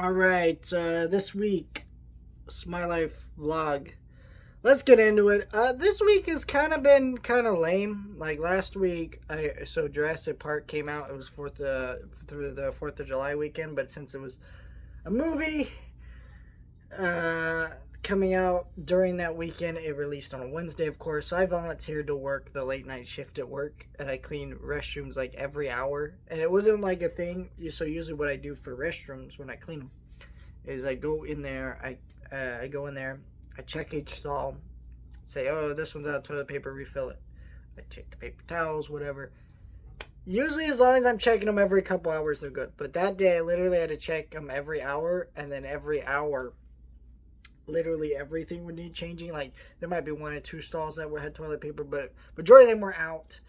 All right, this week, it's my life vlog. Let's get into it. This week has kind of been kind of lame. Like last week, Jurassic Park came out. It was through the July weekend, but since it was a movie uh, coming out during that weekend, it released on a Wednesday, of course. So I volunteered to work the late night shift at work, and I clean restrooms like every hour. And it wasn't like a thing. So usually, what I do for restrooms when I clean them is I go in there, I go in there, I check each stall, say, oh, this one's out of toilet paper, refill it. I check the paper towels, whatever. Usually, as long as I'm checking them every couple hours, they're good. But that day, I literally had to check them every hour, and then every hour, literally everything would need changing. Like, there might be one or two stalls that had toilet paper, but majority of them were out.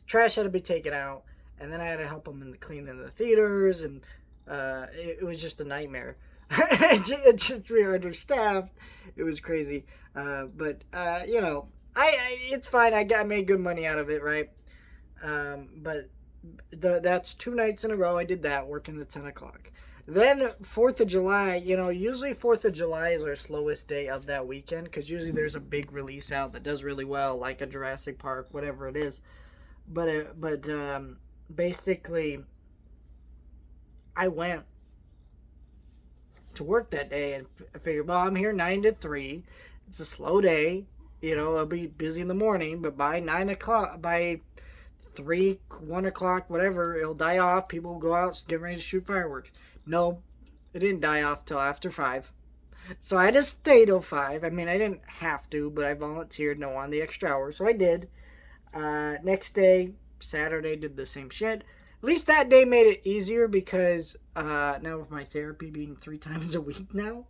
Trash had to be taken out, and then I had to help them clean in the theaters, and it was just a nightmare. It's just we were understaffed. It was crazy, but it's fine. I made good money out of it, right? But that's 2 nights in a row. I did that, working at 10 o'clock. Then 4th of July, usually 4th of July is our slowest day of that weekend because usually there's a big release out that does really well, like a Jurassic Park, whatever it is. But basically, I went to work that day and figured, well, I'm here 9 to 3. It's a slow day. I'll be busy in the morning, but by 9 o'clock, by 3, 1 o'clock, whatever, it'll die off. People will go out, get ready to shoot fireworks. No, it didn't die off till after 5. So I had to stay till 5. I mean, I didn't have to, but I volunteered and I wanted the extra hour, so I did. Next day, Saturday, did the same shit. At least that day made it easier because now with my therapy being 3 times a week now,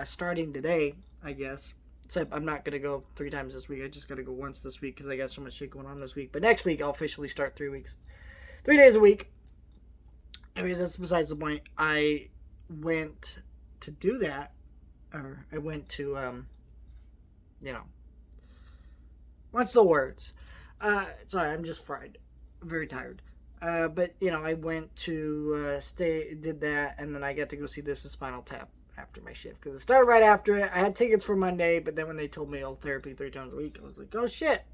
starting today, I guess. Except I'm not going to go 3 times this week. I just got to go once this week because I got so much shit going on this week. But next week, I'll officially start 3 weeks. 3 days a week. Anyways, that's besides the point. I went to do that. Or I went to, what's the words? Sorry, I'm just fried. I'm very tired. But I went to did that, and then I got to go see This Is Spinal Tap after my shift because it started right after it. I had tickets for Monday, but then when they told me therapy 3 times a week, I was like, oh shit.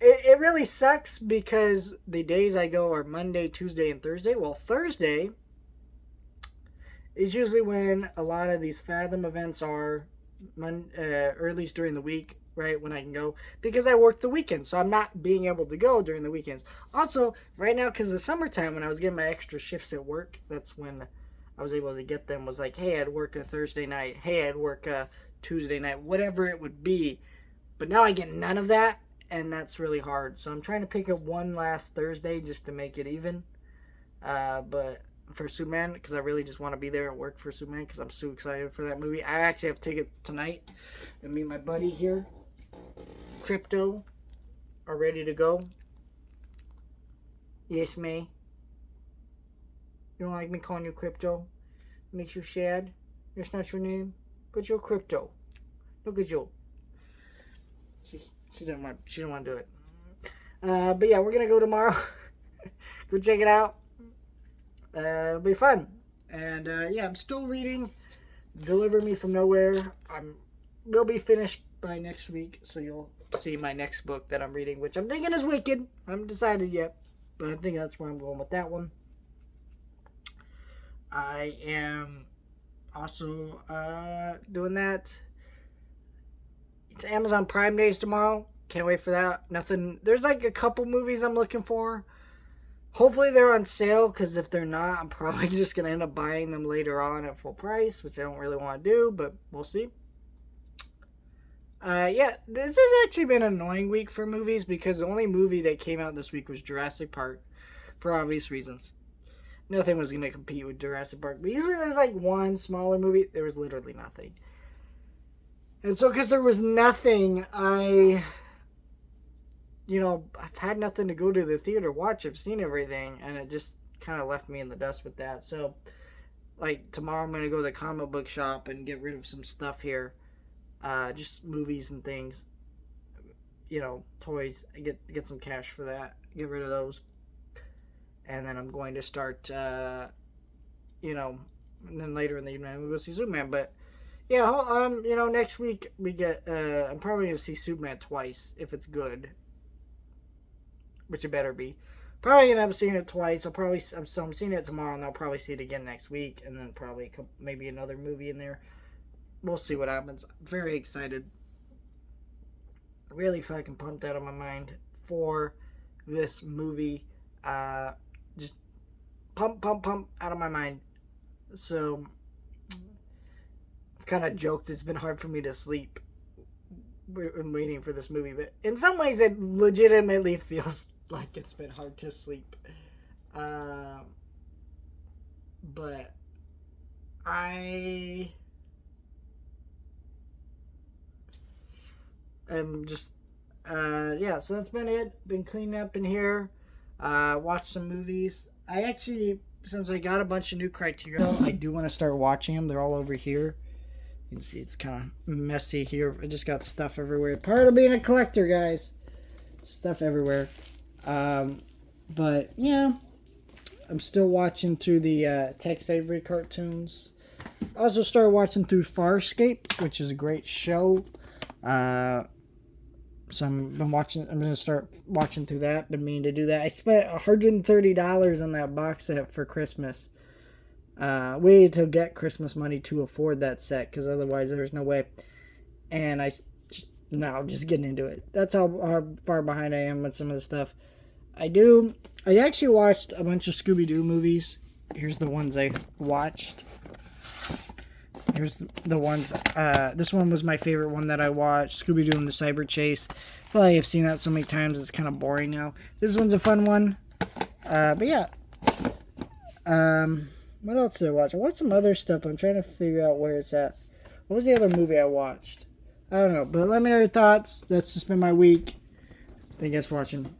It really sucks because the days I go are Monday, Tuesday, and Thursday. Well, Thursday is usually when a lot of these Fathom events are, or at least during the week. Right, when I can go, because I work the weekends, so I'm not being able to go during the weekends. Also, right now, because the summertime, when I was getting my extra shifts at work, that's when I was able to get them, was like, hey, I'd work a Thursday night, hey, I'd work a Tuesday night, whatever it would be. But now I get none of that, and that's really hard. So I'm trying to pick up one last Thursday just to make it even. But for Superman, because I really just want to be there at work for Superman, because I'm so excited for that movie. I actually have tickets tonight to meet my buddy here. Crypto are ready to go. Yes, May. You don't like me calling you Crypto? Makes you sad. That's not your name. But you're Crypto. Look at you. She didn't want to do it. But yeah, we're gonna go tomorrow. Go check it out. It'll be fun. And yeah, I'm still reading Deliver Me From Nowhere. We'll be finished by next week, so you'll see my next book that I'm reading, which I'm thinking is Wicked. I haven't decided yet, but I think that's where I'm going with that one. I am also doing that. It's Amazon Prime Days tomorrow. Can't wait for that. Nothing. There's like a couple movies I'm looking for. Hopefully they're on sale, because if they're not, I'm probably just going to end up buying them later on at full price, which I don't really want to do, but we'll see. Yeah, this has actually been an annoying week for movies because the only movie that came out this week was Jurassic Park, for obvious reasons. Nothing was going to compete with Jurassic Park, but usually there's like one smaller movie. There was literally nothing. And so because there was nothing, I've had nothing to go to the theater watch. I've seen everything, and it just kind of left me in the dust with that. So, like, tomorrow I'm going to go to the comic book shop and get rid of some stuff here. Just movies and things, toys. Get some cash for that. Get rid of those, and then I'm going to start, and then later in the evening we'll go see Superman. But yeah, next week we get. I'm probably gonna see Superman twice if it's good, which it better be. Probably gonna end up seeing it twice. I'm seeing it tomorrow, and I'll probably see it again next week, and then probably maybe another movie in there. We'll see what happens. Very excited. Really fucking pumped out of my mind for this movie. Just pump out of my mind. So I've kind of joked it's been hard for me to sleep when waiting for this movie, but in some ways it legitimately feels like it's been hard to sleep. But I am just yeah, so that's been it. Been cleaning up in here. Watched some movies. I actually, since I got a bunch of new criteria, I do want to start watching them. They're all over here. You can see it's kind of messy here. I just got stuff everywhere. Part of being a collector, guys. Stuff everywhere. But yeah, I'm still watching through the Tex Avery cartoons. I also started watching through Farscape, which is a great show. So I'm gonna start watching through that. Been meaning to do that. I spent $130 on that box set for Christmas. Waited to get Christmas money to afford that set, because otherwise there's no way. And I'm just getting into it. That's how far behind I am with some of the stuff. I actually watched a bunch of Scooby-Doo movies. Here's the ones I watched. Here's the ones. This one was my favorite one that I watched. Scooby-Doo and the Cyber Chase. I feel like I've seen that so many times, it's kind of boring now. This one's a fun one. But yeah. What else did I watch? I watched some other stuff. I'm trying to figure out where it's at. What was the other movie I watched? I don't know. But let me know your thoughts. That's just been my week. Thank you guys for watching.